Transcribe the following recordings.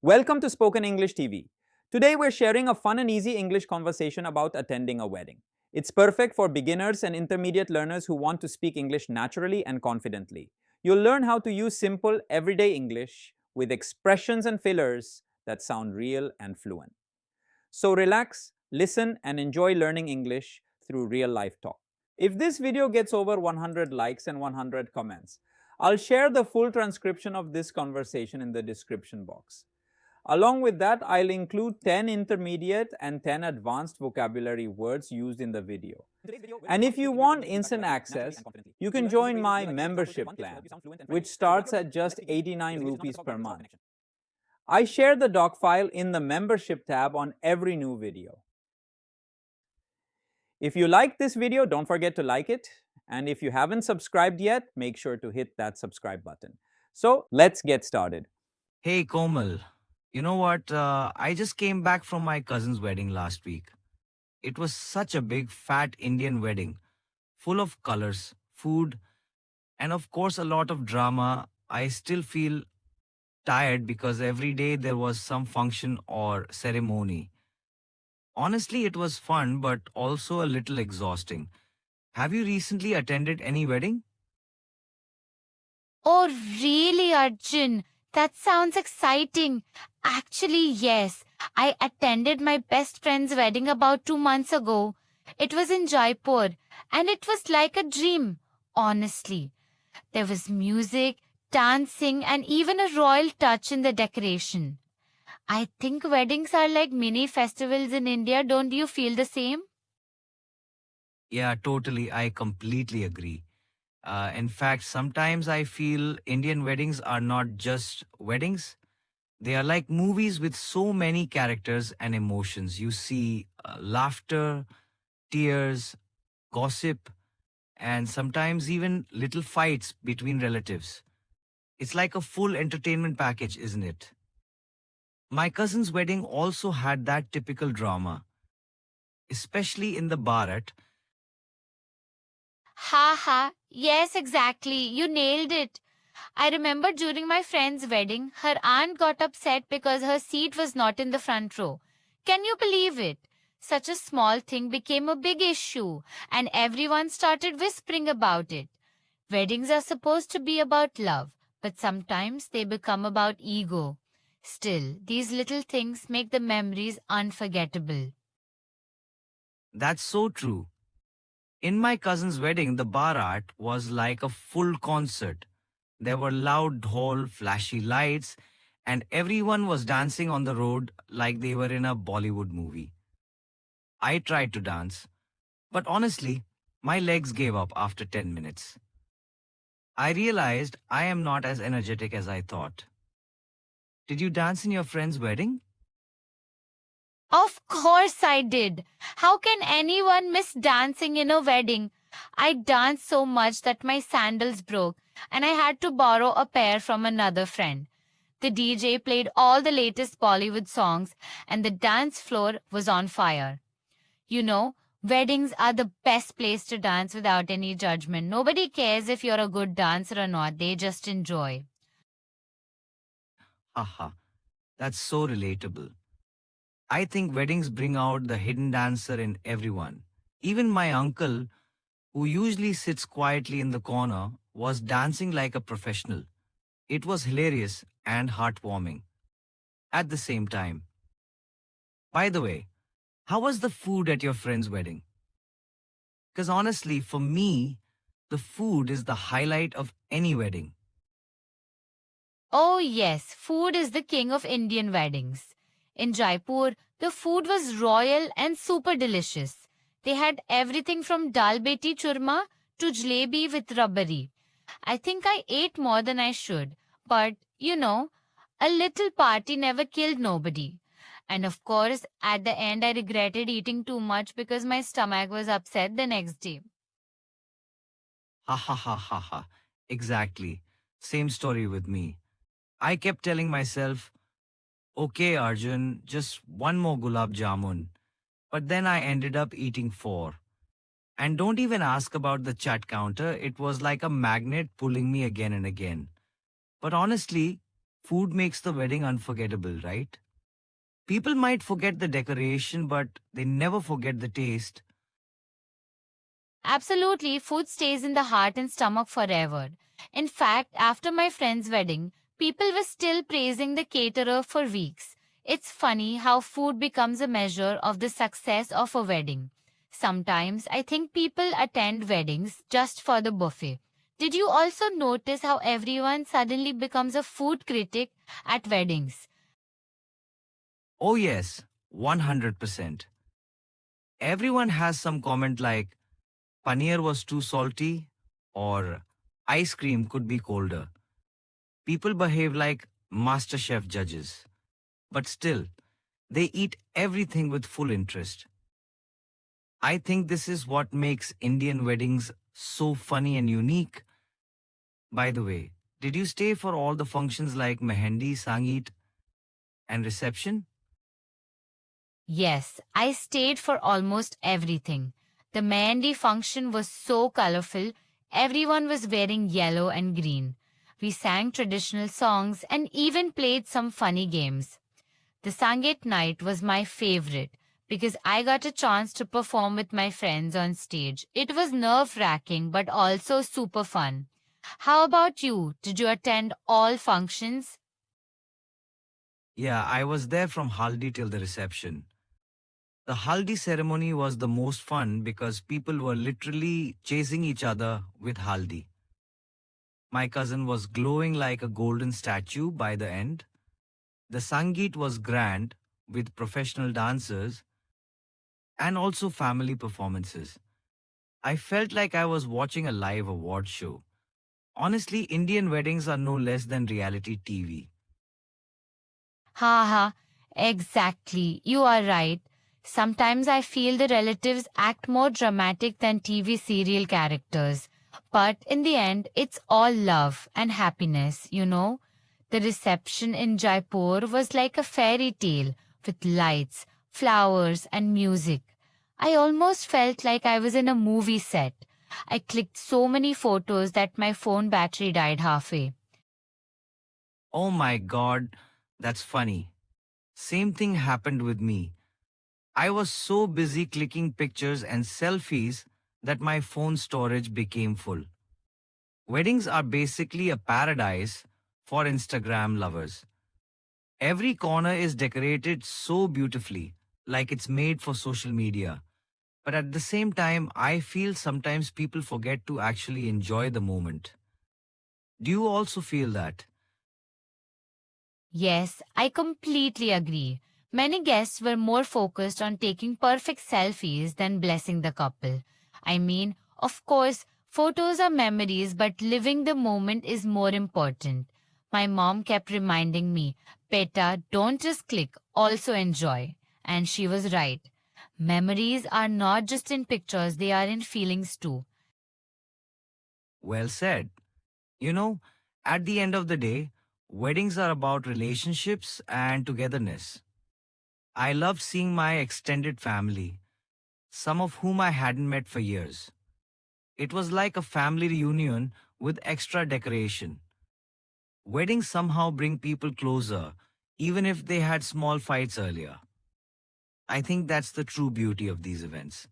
Welcome to Spoken English TV. Today we're sharing a fun and easy English conversation about attending a wedding. It's perfect for beginners and intermediate learners who want to speak English naturally and confidently. You'll learn how to use simple, everyday English with expressions and fillers that sound real and fluent. So relax, listen, and enjoy learning English through real life talk. If this video gets over 100 likes and 100 comments, I'll share the full transcription of this conversation in the description box. Along with that, I'll include 10 intermediate and 10 advanced vocabulary words used in the video. And if you want instant access, you can join my membership plan, which starts at just 89 rupees per month. I share the doc file in the membership tab on every new video. If you like this video, don't forget to like it. And if you haven't subscribed yet, make sure to hit that subscribe button. So let's get started. Hey Komal, you know what? I just came back from my cousin's wedding last week. It was such a big, fat Indian wedding, full of colors, food, and of course a lot of drama. I still feel tired because every day there was some function or ceremony. Honestly, it was fun, but also a little exhausting. Have you recently attended any wedding? Oh, really, Arjun? That sounds exciting. Actually, yes. I attended my best friend's wedding about 2 months ago. It was in Jaipur, and it was like a dream, honestly. There was music, dancing, and even a royal touch in the decoration. I think weddings are like mini festivals in India. Don't you feel the same? Yeah, totally. I completely agree. In fact, sometimes I feel Indian weddings are not just weddings. They are like movies with so many characters and emotions. You see laughter, tears, gossip, and sometimes even little fights between relatives. It's like a full entertainment package, isn't it? My cousin's wedding also had that typical drama, especially in the Bharat. Ha ha. Yes, exactly. You nailed it. I remember during my friend's wedding, her aunt got upset because her seat was not in the front row. Can you believe it? Such a small thing became a big issue, and everyone started whispering about it. Weddings are supposed to be about love, but sometimes they become about ego. Still, these little things make the memories unforgettable. That's so true. In my cousin's wedding, the Bharat was like a full concert. There were loud dhol, flashy lights, and everyone was dancing on the road like they were in a Bollywood movie. I tried to dance, but honestly, my legs gave up after 10 minutes. I realized I am not as energetic as I thought. Did you dance in your friend's wedding? Of course I did. How can anyone miss dancing in a wedding? I danced so much that my sandals broke and I had to borrow a pair from another friend. The DJ played all the latest Bollywood songs and the dance floor was on fire. You know, weddings are the best place to dance without any judgment. Nobody cares if you're a good dancer or not, they just enjoy. Haha, that's so relatable. I think weddings bring out the hidden dancer in everyone. Even my uncle, who usually sits quietly in the corner, was dancing like a professional. It was hilarious and heartwarming at the same time. By the way, how was the food at your friend's wedding? Because honestly, for me, the food is the highlight of any wedding. Oh, yes, food is the king of Indian weddings. In Jaipur, the food was royal and super delicious. They had everything from dal beti churma to jalebi with rabari. I think I ate more than I should, but a little party never killed nobody. And of course, at the end, I regretted eating too much because my stomach was upset the next day. Ha ha ha ha ha. Exactly. Same story with me. I kept telling myself, okay, Arjun, just one more gulab jamun. But then I ended up eating four. And don't even ask about the chat counter. It was like a magnet pulling me again and again. But honestly, food makes the wedding unforgettable, right? People might forget the decoration, but they never forget the taste. Absolutely, food stays in the heart and stomach forever. In fact, after my friend's wedding, people were still praising the caterer for weeks. It's funny how food becomes a measure of the success of a wedding. Sometimes I think people attend weddings just for the buffet. Did you also notice how everyone suddenly becomes a food critic at weddings? Oh, yes, 100%. Everyone has some comment like, paneer was too salty, or ice cream could be colder. People behave like MasterChef judges, but still, they eat everything with full interest. I think this is what makes Indian weddings so funny and unique. By the way, did you stay for all the functions like Mehendi, Sangeet, and reception? Yes, I stayed for almost everything. The Mehndi function was so colorful, everyone was wearing yellow and green. We sang traditional songs and even played some funny games. The Sangeet night was my favorite because I got a chance to perform with my friends on stage. It was nerve wracking but also super fun. How about you? Did you attend all functions? Yeah, I was there from Haldi till the reception. The Haldi ceremony was the most fun because people were literally chasing each other with Haldi. My cousin was glowing like a golden statue by the end. The Sangeet was grand with professional dancers and also family performances. I felt like I was watching a live award show. Honestly, Indian weddings are no less than reality TV. Haha, exactly. You are right. Sometimes I feel the relatives act more dramatic than TV serial characters. But in the end, it's all love and happiness, you know? The reception in Jaipur was like a fairy tale with lights, flowers, and music. I almost felt like I was in a movie set. I clicked so many photos that my phone battery died halfway. Oh my god, that's funny. Same thing happened with me. I was so busy clicking pictures and selfies that my phone storage became full. Weddings are basically a paradise for Instagram lovers. Every corner is decorated so beautifully, like it's made for social media. But at the same time, I feel sometimes people forget to actually enjoy the moment. Do you also feel that? Yes, I completely agree. Many guests were more focused on taking perfect selfies than blessing the couple. I mean, of course, photos are memories, but living the moment is more important. My mom kept reminding me, Beta, don't just click, also enjoy. And she was right. Memories are not just in pictures, they are in feelings too. Well said. You know, at the end of the day, weddings are about relationships and togetherness. I loved seeing my extended family, some of whom I hadn't met for years. It was like a family reunion with extra decoration. Weddings somehow bring people closer, even if they had small fights earlier. I think that's the true beauty of these events.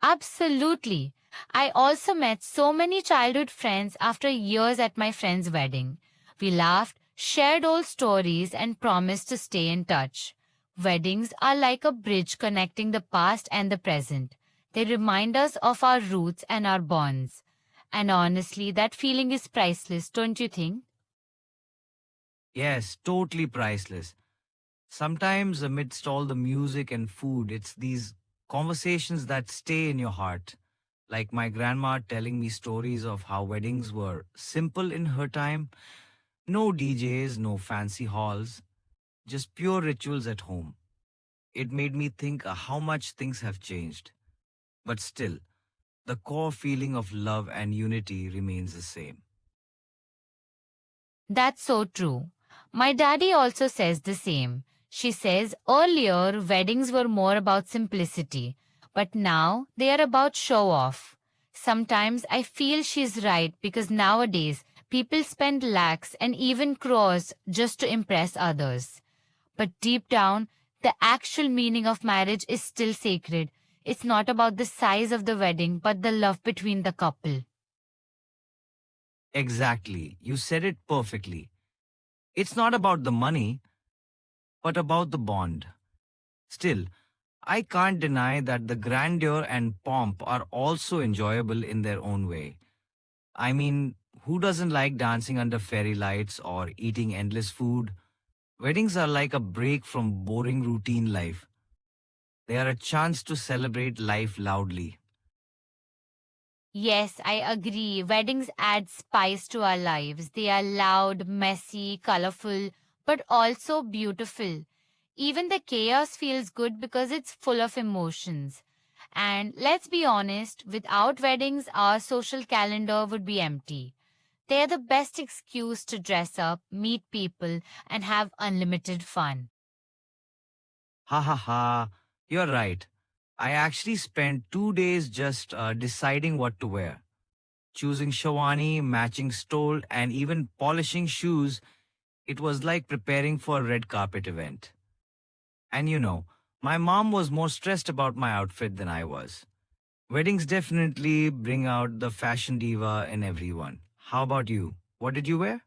Absolutely. I also met so many childhood friends after years at my friend's wedding. We laughed, shared old stories, and promised to stay in touch. Weddings are like a bridge connecting the past and the present. They remind us of our roots and our bonds. And honestly, that feeling is priceless, don't you think? Yes, totally priceless. Sometimes, amidst all the music and food, it's these conversations that stay in your heart. Like my grandma telling me stories of how weddings were simple in her time. No DJs, no fancy halls, just pure rituals at home. It made me think how much things have changed. But still, the core feeling of love and unity remains the same. That's so true. My daddy also says the same. She says earlier weddings were more about simplicity, but now they are about show off. Sometimes I feel she's right because nowadays People spend lakhs and even crores just to impress others. But deep down, the actual meaning of marriage is still sacred. It's not about the size of the wedding, but the love between the couple. Exactly. You said it perfectly. It's not about the money, but about the bond. Still, I can't deny that the grandeur and pomp are also enjoyable in their own way. I mean, who doesn't like dancing under fairy lights or eating endless food? Weddings are like a break from boring routine life. They are a chance to celebrate life loudly. Yes, I agree. Weddings add spice to our lives. They are loud, messy, colorful, but also beautiful. Even the chaos feels good because it's full of emotions. And let's be honest, without weddings, our social calendar would be empty. They're the best excuse to dress up, meet people, and have unlimited fun. Ha ha ha, you're right. I actually spent 2 days just deciding what to wear. Choosing shawani, matching stole, and even polishing shoes. It was like preparing for a red carpet event. And my mom was more stressed about my outfit than I was. Weddings definitely bring out the fashion diva in everyone. How about you? What did you wear?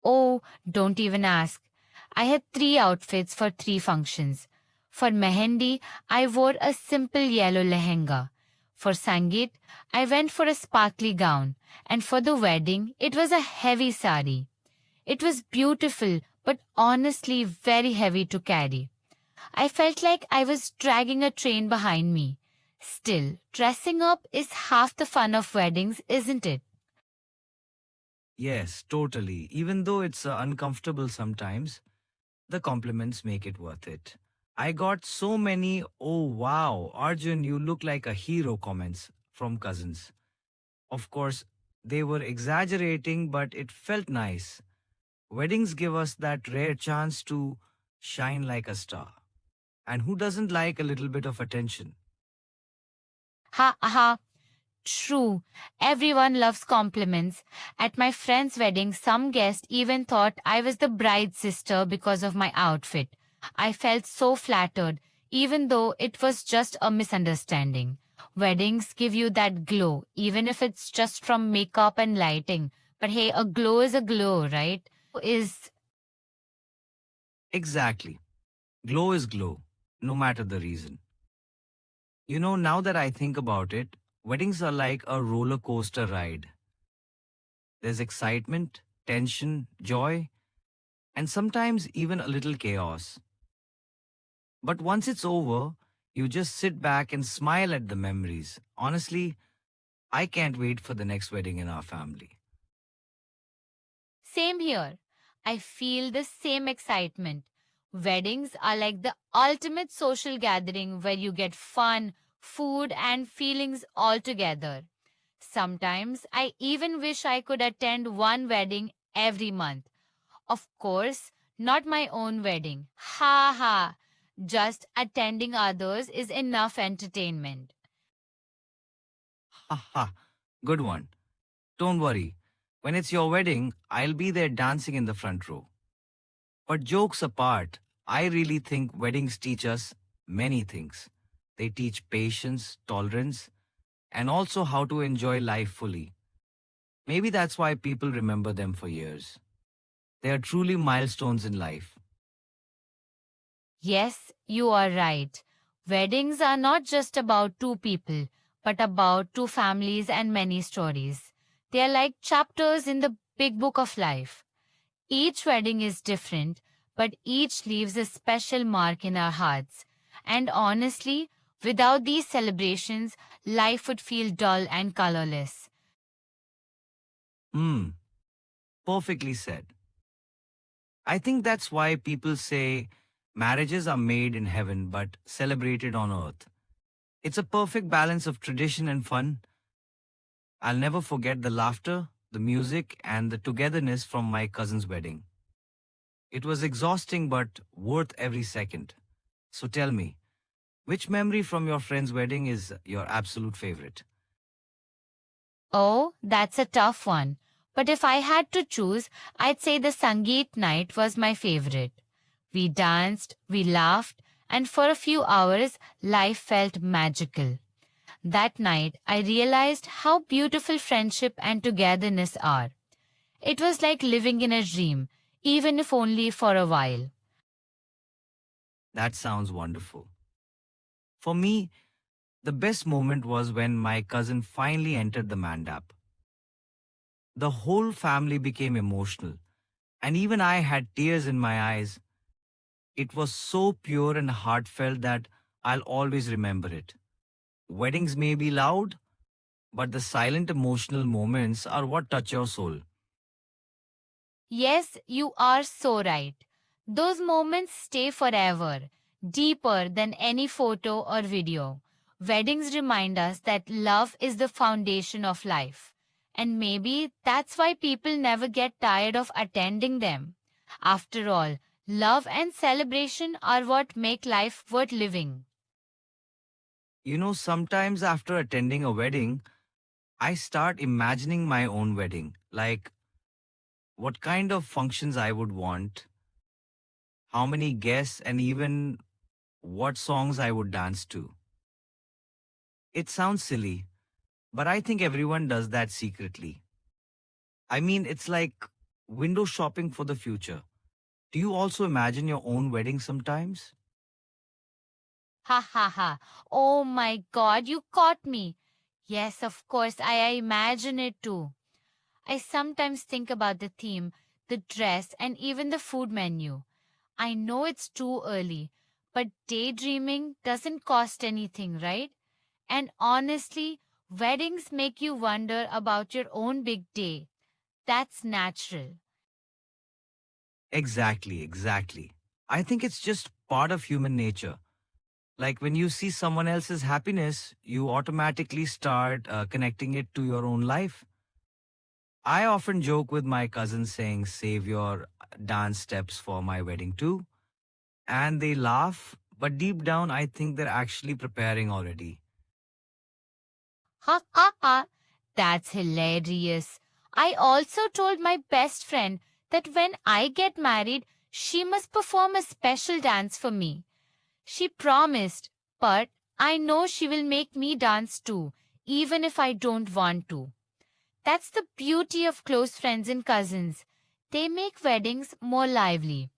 Oh, don't even ask. I had three outfits for three functions. For Mehendi, I wore a simple yellow lehenga. For Sangeet, I went for a sparkly gown. And for the wedding, it was a heavy sari. It was beautiful, but honestly very heavy to carry. I felt like I was dragging a train behind me. Still, dressing up is half the fun of weddings, isn't it? Yes, totally. Even though it's uncomfortable sometimes, the compliments make it worth it. I got so many, oh wow, Arjun, you look like a hero comments from cousins. Of course, they were exaggerating, but it felt nice. Weddings give us that rare chance to shine like a star. And who doesn't like a little bit of attention? Ha ha. True, everyone loves compliments. At my friend's wedding, some guest even thought I was the bride's sister because of my outfit. I felt so flattered, even though it was just a misunderstanding. Weddings give you that glow, even if it's just from makeup and lighting. But hey, a glow is a glow, right? Is Exactly. Glow is glow, no matter the reason. Now that I think about it, weddings are like a roller coaster ride. There's excitement, tension, joy, and sometimes even a little chaos. But once it's over, you just sit back and smile at the memories. Honestly, I can't wait for the next wedding in our family. Same here. I feel the same excitement. Weddings are like the ultimate social gathering where you get fun, food, and feelings all together. Sometimes I even wish I could attend one wedding every month. Of course, not my own wedding. Ha ha. Just attending others is enough entertainment. Ha ha, good one. Don't worry. When it's your wedding, I'll be there dancing in the front row. But jokes apart, I really think weddings teach us many things. They teach patience, tolerance, and also how to enjoy life fully. Maybe that's why people remember them for years. They are truly milestones in life. Yes, you are right. Weddings are not just about two people, but about two families and many stories. They are like chapters in the big book of life. Each wedding is different, but each leaves a special mark in our hearts. And honestly, without these celebrations, life would feel dull and colorless. Hmm, perfectly said. I think that's why people say marriages are made in heaven but celebrated on earth. It's a perfect balance of tradition and fun. I'll never forget the laughter, the music, and the togetherness from my cousin's wedding. It was exhausting but worth every second. So tell me, which memory from your friend's wedding is your absolute favorite? Oh, that's a tough one. But if I had to choose, I'd say the Sangeet night was my favorite. We danced, we laughed, and for a few hours, life felt magical. That night, I realized how beautiful friendship and togetherness are. It was like living in a dream, even if only for a while. That sounds wonderful. For me, the best moment was when my cousin finally entered the mandap. The whole family became emotional, and even I had tears in my eyes. It was so pure and heartfelt that I'll always remember it. Weddings may be loud, but the silent emotional moments are what touch your soul. Yes, you are so right. Those moments stay forever, deeper than any photo or video. Weddings remind us that love is the foundation of life. And maybe that's why people never get tired of attending them. After all, love and celebration are what make life worth living. You know, sometimes after attending a wedding, I start imagining my own wedding, like what kind of functions I would want, how many guests, and even what songs I would dance to. It sounds silly, but I think everyone does that secretly. I mean, it's like window shopping for the future. Do you also imagine your own wedding sometimes? Ha ha ha. Oh my god, you caught me. Yes, of course, I imagine it too. I sometimes think about the theme, the dress, and even the food menu. I know it's too early, but daydreaming doesn't cost anything, right? And honestly, weddings make you wonder about your own big day. That's natural. Exactly, exactly. I think it's just part of human nature. Like when you see someone else's happiness, you automatically start connecting it to your own life. I often joke with my cousins saying, save your dance steps for my wedding too. And they laugh, but deep down, I think they're actually preparing already. Ha ha ha. That's hilarious. I also told my best friend that when I get married, she must perform a special dance for me. She promised, but I know she will make me dance too, even if I don't want to. That's the beauty of close friends and cousins. They make weddings more lively.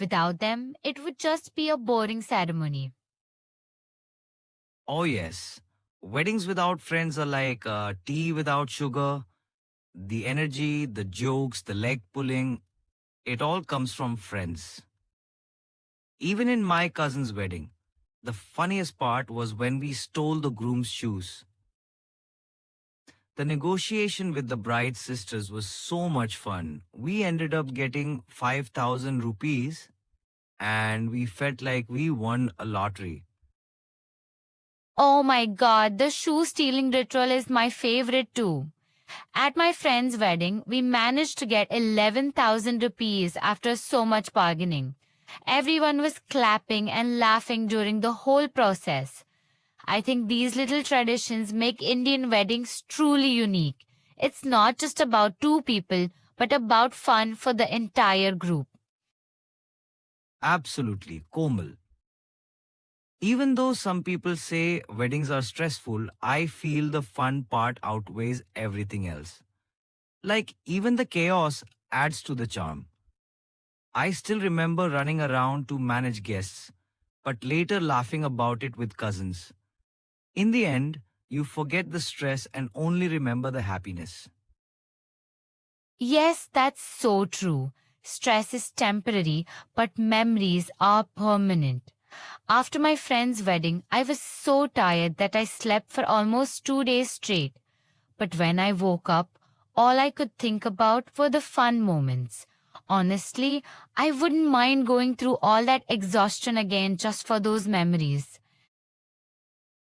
Without them, it would just be a boring ceremony. Oh, yes. Weddings without friends are like tea without sugar. The energy, the jokes, the leg pulling, it all comes from friends. Even in my cousin's wedding, the funniest part was when we stole the groom's shoes. The negotiation with the bride's sisters was so much fun. We ended up getting 5,000 rupees and we felt like we won a lottery. Oh my god, the shoe stealing ritual is my favorite too. At my friend's wedding, we managed to get 11,000 rupees after so much bargaining. Everyone was clapping and laughing during the whole process. I think these little traditions make Indian weddings truly unique. It's not just about two people, but about fun for the entire group. Absolutely, Komal. Even though some people say weddings are stressful, I feel the fun part outweighs everything else. Like, even the chaos adds to the charm. I still remember running around to manage guests, but later laughing about it with cousins. In the end, you forget the stress and only remember the happiness. Yes, that's so true. Stress is temporary, but memories are permanent. After my friend's wedding, I was so tired that I slept for almost 2 days straight. But when I woke up, all I could think about were the fun moments. Honestly, I wouldn't mind going through all that exhaustion again just for those memories.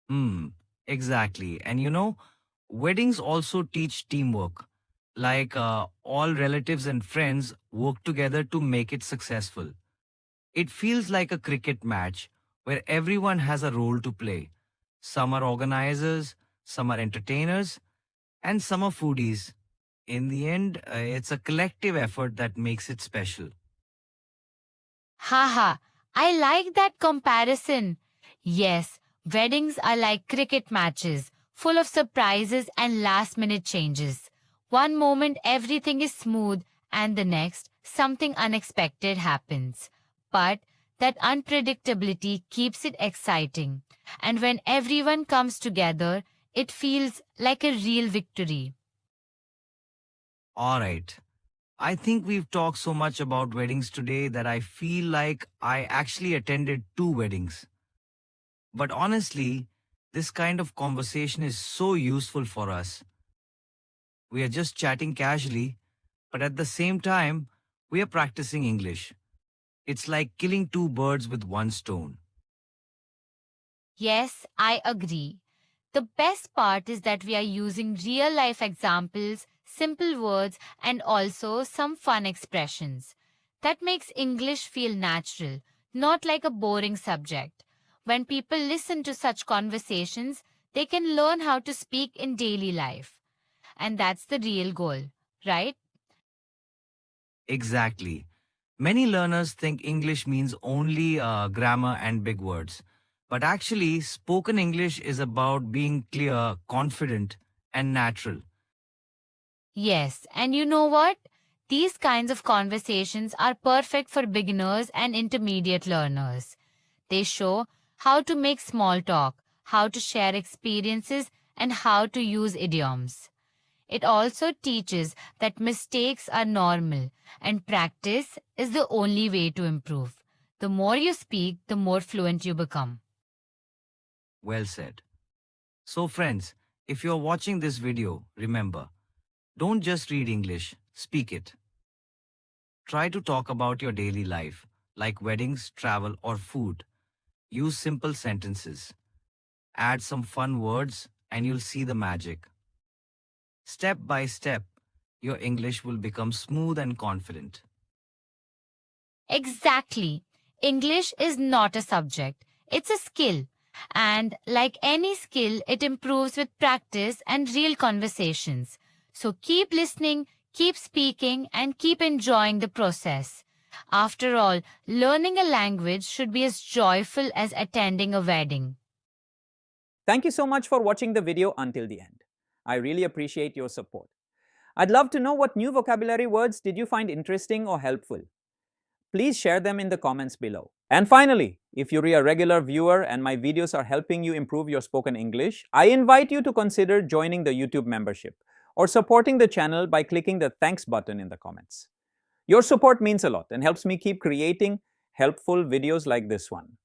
Hmm, exactly. And you know, weddings also teach teamwork. Like all relatives and friends work together to make it successful. It feels like a cricket match where everyone has a role to play. Some are organizers, some are entertainers, and summer foodies. In the end, it's a collective effort that makes it special. Haha, I like that comparison. Yes, weddings are like cricket matches, full of surprises and last minute changes. One moment everything is smooth, and the next, something unexpected happens. But that unpredictability keeps it exciting. And when everyone comes together, it feels like a real victory. All right. I think we've talked so much about weddings today that I feel like I actually attended two weddings. But honestly, this kind of conversation is so useful for us. We are just chatting casually, but at the same time, we are practicing English. It's like killing two birds with one stone. Yes, I agree. The best part is that we are using real life examples, simple words, and also some fun expressions. That makes English feel natural, not like a boring subject. When people listen to such conversations, they can learn how to speak in daily life. And that's the real goal, right? Exactly. Many learners think English means only grammar and big words. But actually, spoken English is about being clear, confident, and natural. Yes, and you know what? These kinds of conversations are perfect for beginners and intermediate learners. They show how to make small talk, how to share experiences, and how to use idioms. It also teaches that mistakes are normal and practice is the only way to improve. The more you speak, the more fluent you become. Well said. So, friends, if you're watching this video, remember, don't just read English, speak it. Try to talk about your daily life, like weddings, travel, or food. Use simple sentences. Add some fun words, and you'll see the magic. Step by step, your English will become smooth and confident. Exactly. English is not a subject, it's a skill. And like any skill, it improves with practice and real conversations. So keep listening, keep speaking, and keep enjoying the process. After all, learning a language should be as joyful as attending a wedding. Thank you so much for watching the video until the end. I really appreciate your support. I'd love to know what new vocabulary words did you find interesting or helpful. Please share them in the comments below. And finally, if you're a regular viewer and my videos are helping you improve your spoken English, I invite you to consider joining the YouTube membership or supporting the channel by clicking the thanks button in the comments. Your support means a lot and helps me keep creating helpful videos like this one.